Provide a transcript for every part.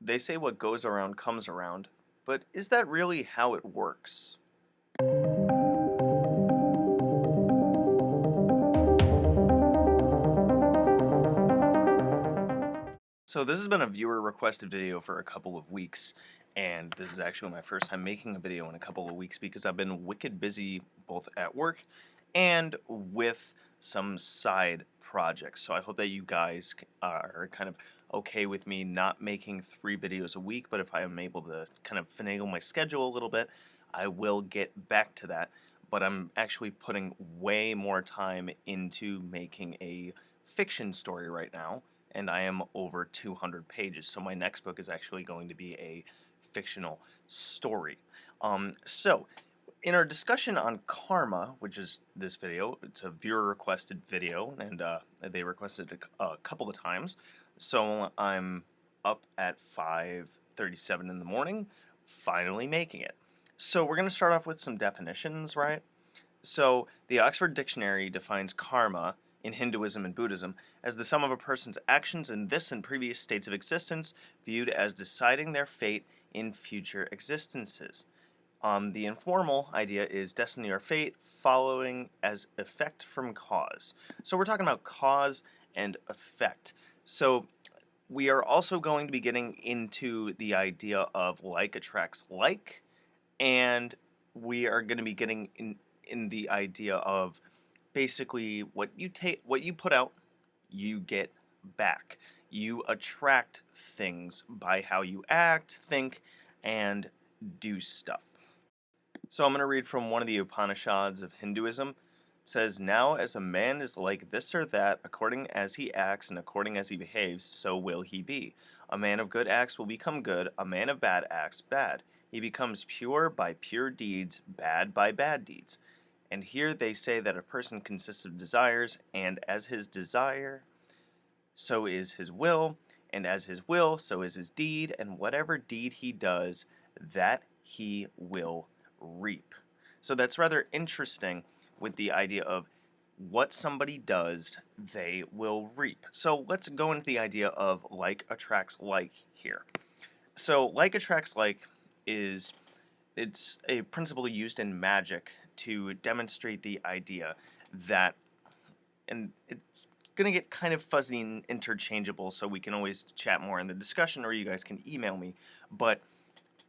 They say what goes around comes around, but is that really how it works? So this has been a viewer requested video for a couple of weeks, and this is actually my first time making a video in a couple of weeks because I've been wicked busy both at work and with some side projects. So I hope that you guys are kind of okay with me not making 3 videos a week, but if I am able to kind of finagle my schedule a little bit, I will get back to that. But I'm actually putting way more time into making a fiction story right now, and I am over 200 pages. So my next book is actually going to be a fictional story. So in our discussion on karma, which is this video, it's a viewer requested video, and they requested it a couple of times. So I'm up at 5:37 in the morning, finally making it. So we're going to start off with some definitions, right? So, the Oxford Dictionary defines karma in Hinduism and Buddhism as the sum of a person's actions in this and previous states of existence, viewed as deciding their fate in future existences. The informal idea is destiny or fate following as effect from cause. So, we're talking about cause and effect. So, we are also going to be getting into the idea of like attracts like, and we are going to be getting in the idea of basically what you put out, you get back. You attract things by how you act, think, and do stuff. So I'm going to read from one of the Upanishads of Hinduism. It says, "Now as a man is like this or that, according as he acts and according as he behaves, so will he be. A man of good acts will become good, a man of bad acts bad. He becomes pure by pure deeds, bad by bad deeds. And here they say that a person consists of desires, and as his desire, so is his will, and as his will, so is his deed, and whatever deed he does, that he will reap." So that's rather interesting with the idea of what somebody does, they will reap. So let's go into the idea of like attracts like here. So like attracts like is it's a principle used in magic to demonstrate the idea that, and it's going to get kind of fuzzy and interchangeable, so we can always chat more in the discussion or you guys can email me, but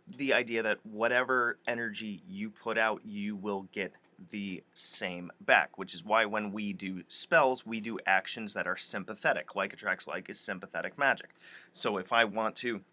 the idea that whatever energy you put out, you will get the same back, which is why when we do spells, we do actions that are sympathetic. Like attracts like is sympathetic magic. So if I want to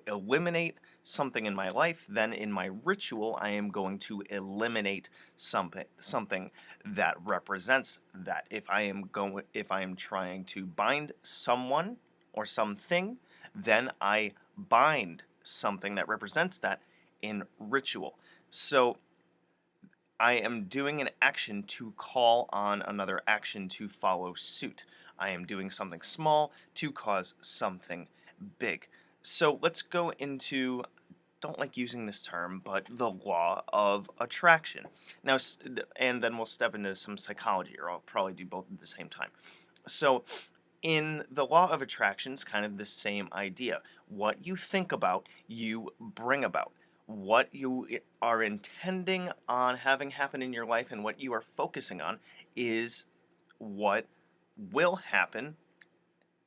eliminate something in my life, then in my ritual I am going to eliminate something that represents that. If I am trying to bind someone or something, then I bind something that represents that in ritual. So I am doing an action to call on another action to follow suit. I am doing something small to cause something big. So let's go into, don't like using this term, but the law of attraction. Now, and then we'll step into some psychology, or I'll probably do both at the same time. So in the law of attraction, it's kind of the same idea. What you think about, you bring about. What you are intending on having happen in your life and what you are focusing on is what will happen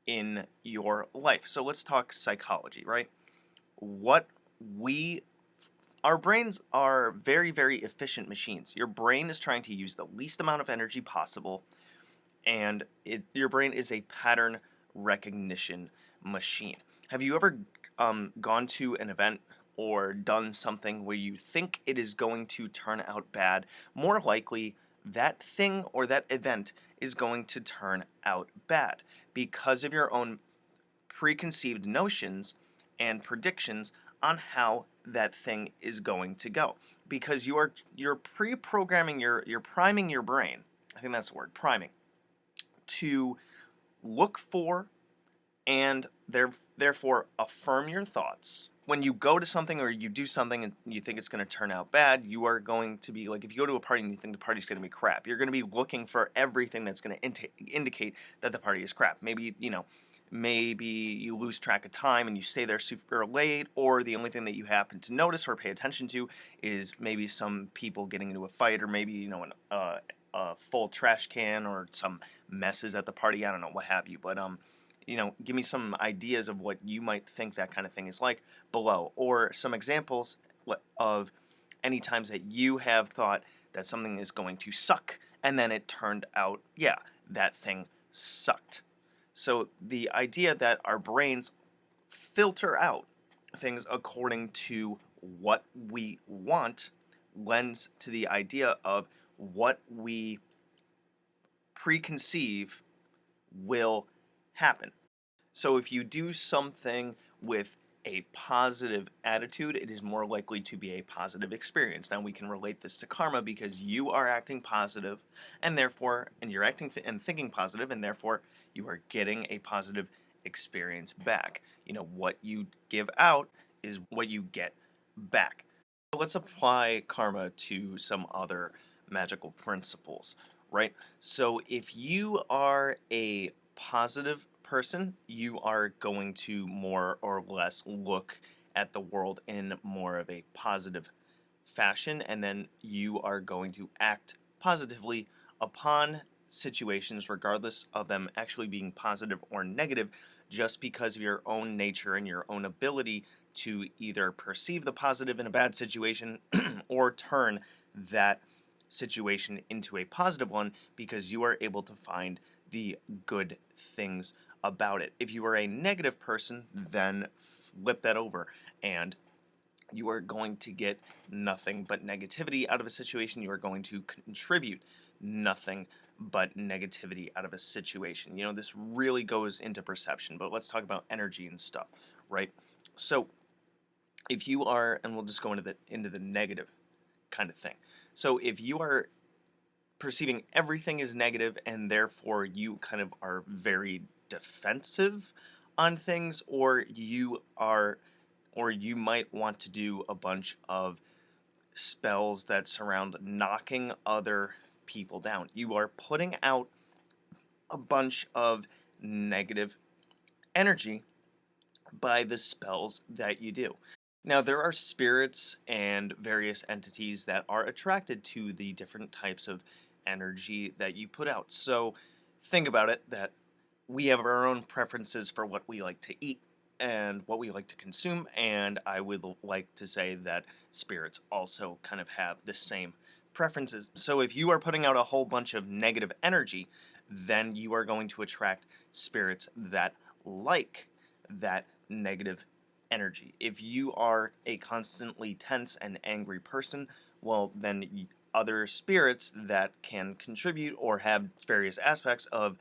in your life. So let's talk psychology, right? What we Our brains are very, very efficient machines. Your brain is trying to use the least amount of energy possible, and your brain is a pattern recognition machine. Have you ever gone to an event or done something where you think it is going to turn out bad? More likely, that thing or that event is going to turn out bad because of your own preconceived notions and predictions on how that thing is going to go. Because you're pre-programming you're priming your brain. I think that's the word, priming, to look for and therefore affirm your thoughts. When you go to something or you do something and you think it's going to turn out bad, you are going to be like, if you go to a party and you think the party's going to be crap, you're going to be looking for everything that's going to indicate that the party is crap. Maybe, maybe you lose track of time and you stay there super late, or the only thing that you happen to notice or pay attention to is maybe some people getting into a fight, or maybe, a full trash can, or some messes at the party. I don't know, what have you. But give me some ideas of what you might think that kind of thing is like below, or some examples of any times that you have thought that something is going to suck, and then it turned out, yeah, that thing sucked. So the idea that our brains filter out things according to what we want lends to the idea of what we preconceive will happen. So if you do something with a positive attitude, it is more likely to be a positive experience. Now we can relate this to karma because you are acting positive, and you're acting and thinking positive, and therefore you are getting a positive experience back. What you give out is what you get back. So let's apply karma to some other magical principles, right? So if you are a positive person, you are going to more or less look at the world in more of a positive fashion, and then you are going to act positively upon situations, regardless of them actually being positive or negative, just because of your own nature and your own ability to either perceive the positive in a bad situation or turn that situation into a positive one, because you are able to find the good things about it. If you are a negative person, then flip that over, and you are going to get nothing but negativity out of a situation. You are going to contribute nothing but negativity out of a situation. This really goes into perception, but let's talk about energy and stuff, right? So if you are, and we'll just go into the negative kind of thing. So if you are perceiving everything as negative, and therefore you kind of are very defensive on things, or you might want to do a bunch of spells that surround knocking other people down. You are putting out a bunch of negative energy by the spells that you do. Now, there are spirits and various entities that are attracted to the different types of energy that you put out. So think about it, that we have our own preferences for what we like to eat and what we like to consume, and I would like to say that spirits also kind of have the same preferences. So if you are putting out a whole bunch of negative energy, then you are going to attract spirits that like that negative energy. If you are a constantly tense and angry person, well, then other spirits that can contribute or have various aspects of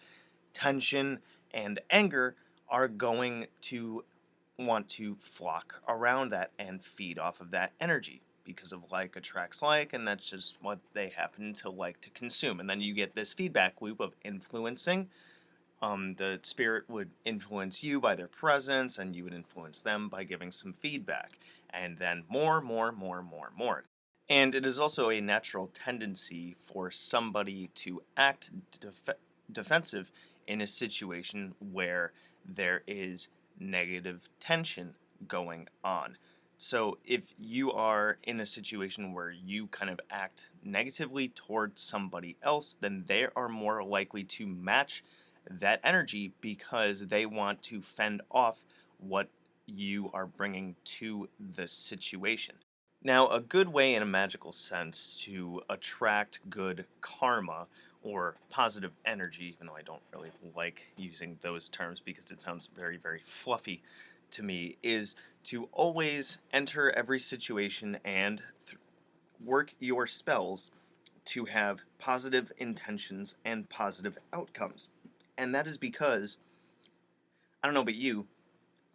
tension and anger are going to want to flock around that and feed off of that energy, because of like attracts like, and that's just what they happen to like to consume. And then you get this feedback loop of influencing. The spirit would influence you by their presence, and you would influence them by giving some feedback, and then more, more, more, more, more. And it is also a natural tendency for somebody to act defensive in a situation where there is negative tension going on. So if you are in a situation where you kind of act negatively towards somebody else, then they are more likely to match that energy, because they want to fend off what you are bringing to the situation. Now, a good way in a magical sense to attract good karma or positive energy, even though I don't really like using those terms because it sounds very, very fluffy to me, is to always enter every situation and work your spells to have positive intentions and positive outcomes. And that is because, I don't know about you,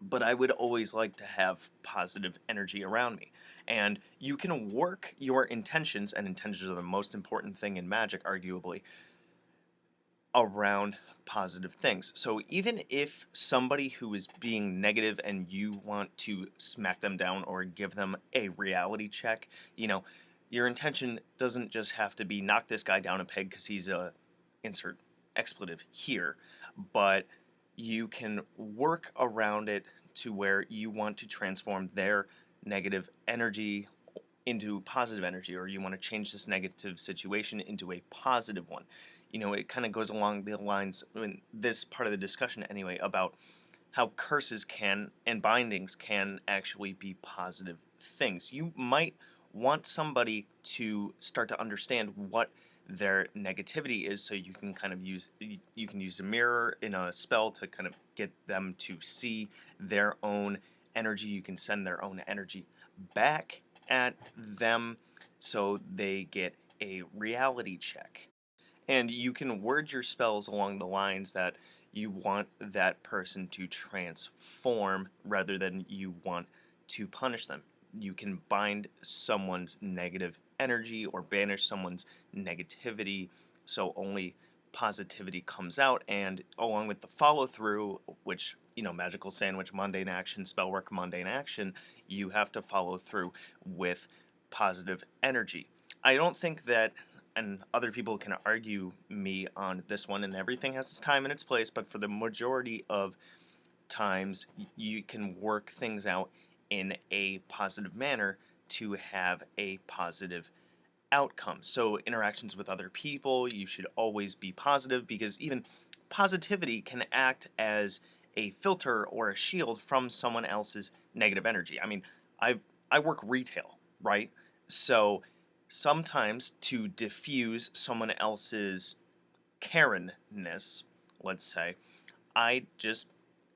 but I would always like to have positive energy around me. And you can work your intentions, and intentions are the most important thing in magic, arguably, around positive things. So even if somebody who is being negative and you want to smack them down or give them a reality check, your intention doesn't just have to be knock this guy down a peg because he's a insert expletive here, but you can work around it to where you want to transform their negative energy into positive energy, or you want to change this negative situation into a positive one. It kind of goes along the lines in this part of the discussion anyway about how curses can and bindings can actually be positive things. You might want somebody to start to understand what their negativity is, so you can kind of use a mirror in a spell to kind of get them to see their own energy. You can send their own energy back at them so they get a reality check. And you can word your spells along the lines that you want that person to transform rather than you want to punish them. You can bind someone's negative energy or banish someone's negativity so only positivity comes out, and along with the follow through, which, magical sandwich, mundane action, spell work, mundane action, you have to follow through with positive energy. I don't think that, and other people can argue me on this one, and everything has its time and its place, but for the majority of times, you can work things out in a positive manner to have a positive outcome. So, interactions with other people, you should always be positive, because even positivity can act as a filter or a shield from someone else's negative energy. I mean, I work retail, right? So, sometimes to diffuse someone else's Karenness, let's say, I just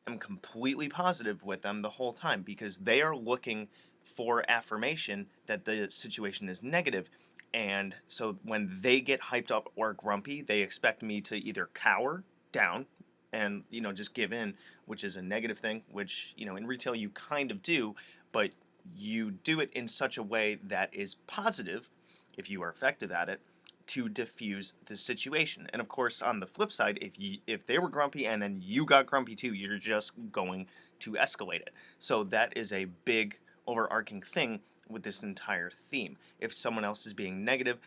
am completely positive with them the whole time, because they are looking for affirmation that the situation is negative. And so when they get hyped up or grumpy, they expect me to either cower down and, just give in, which is a negative thing, which, in retail you kind of do, but you do it in such a way that is positive if you are effective at it, to diffuse the situation. And of course, on the flip side, if they were grumpy and then you got grumpy too, you're just going to escalate it. So that is a big overarching thing with this entire theme. If someone else is being negative,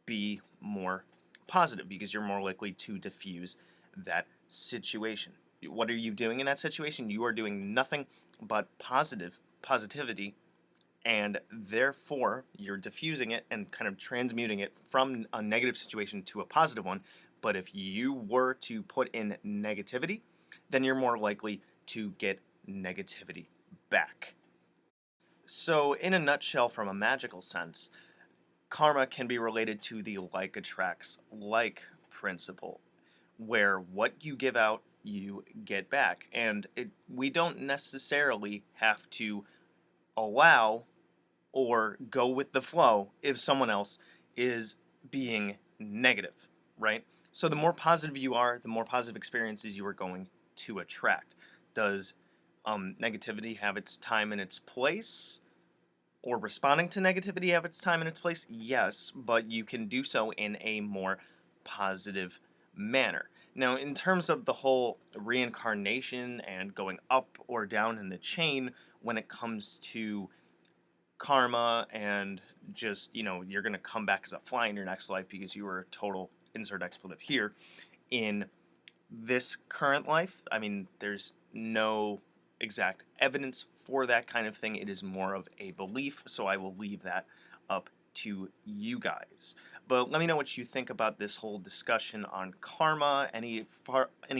be more positive, because you're more likely to diffuse that situation. What are you doing in that situation? You are doing nothing but positivity, and therefore you're diffusing it and kind of transmuting it from a negative situation to a positive one. But if you were to put in negativity, then you're more likely to get negativity back. So, in a nutshell, from a magical sense, karma can be related to the like attracts like principle, where what you give out, you get back. And we don't necessarily have to allow or go with the flow if someone else is being negative, right? So the more positive you are, the more positive experiences you are going to attract. Does negativity have its time and its place? Or responding to negativity have its time and its place? Yes, but you can do so in a more positive manner. Now, in terms of the whole reincarnation and going up or down in the chain when it comes to karma, and just, you're going to come back as a fly in your next life because you were a total insert expletive here in this current life, I mean, there's no exact evidence for that kind of thing. It is more of a belief, so I will leave that up to you guys. But let me know what you think about this whole discussion on karma. Any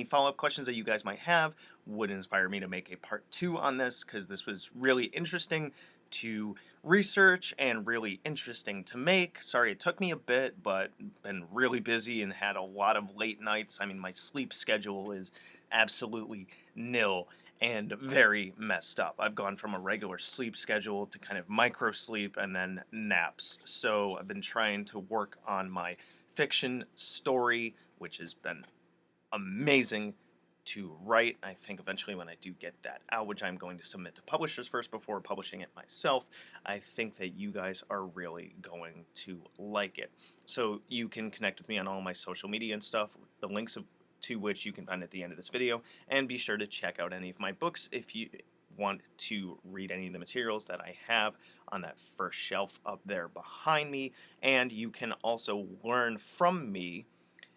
follow-up questions that you guys might have would inspire me to make a part 2 on this, because this was really interesting to research and really interesting to make. Sorry it took me a bit, but been really busy and had a lot of late nights. I mean, my sleep schedule is absolutely nil and very messed up. I've gone from a regular sleep schedule to kind of micro sleep and then naps. So I've been trying to work on my fiction story, which has been amazing to write. I think eventually when I do get that out, which I'm going to submit to publishers first before publishing it myself, I think that you guys are really going to like it. So you can connect with me on all my social media and stuff, the links to which you can find at the end of this video, and be sure to check out any of my books if you want to read any of the materials that I have on that first shelf up there behind me. And you can also learn from me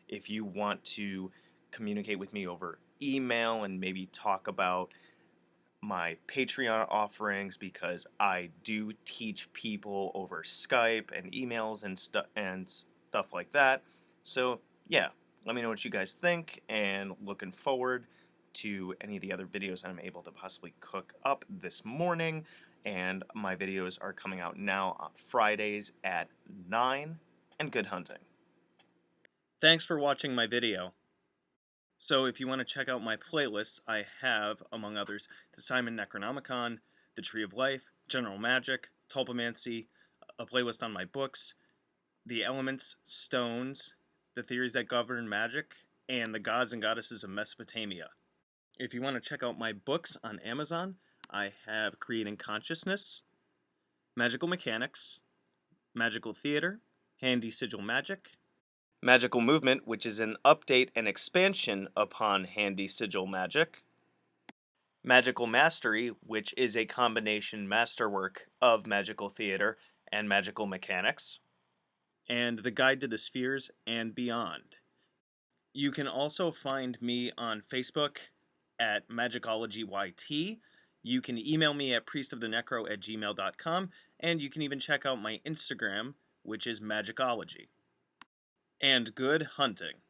if you want to communicate with me over email and maybe talk about my Patreon offerings, because I do teach people over Skype and emails and stuff like that. So yeah, let me know what you guys think, and looking forward to any of the other videos I'm able to possibly cook up this morning. And my videos are coming out now on Fridays at 9, and good hunting. Thanks for watching my video. So if you want to check out my playlists, I have, among others, the Simon Necronomicon, the Tree of Life, General Magic, Tulpamancy, a playlist on my books, the elements, stones, the theories that govern magic, and the gods and goddesses of Mesopotamia. If you want to check out my books on Amazon, I have Creating Consciousness, Magical Mechanics, Magical Theater, Handy Sigil Magic, Magical Movement, which is an update and expansion upon Handy Sigil Magic, Magical Mastery, which is a combination masterwork of Magical Theater and Magical Mechanics, and The Guide to the Spheres and Beyond. You can also find me on Facebook at Magickology YT. You can email me at priestofthenecro@gmail.com, and you can even check out my Instagram, which is Magickology. And good hunting.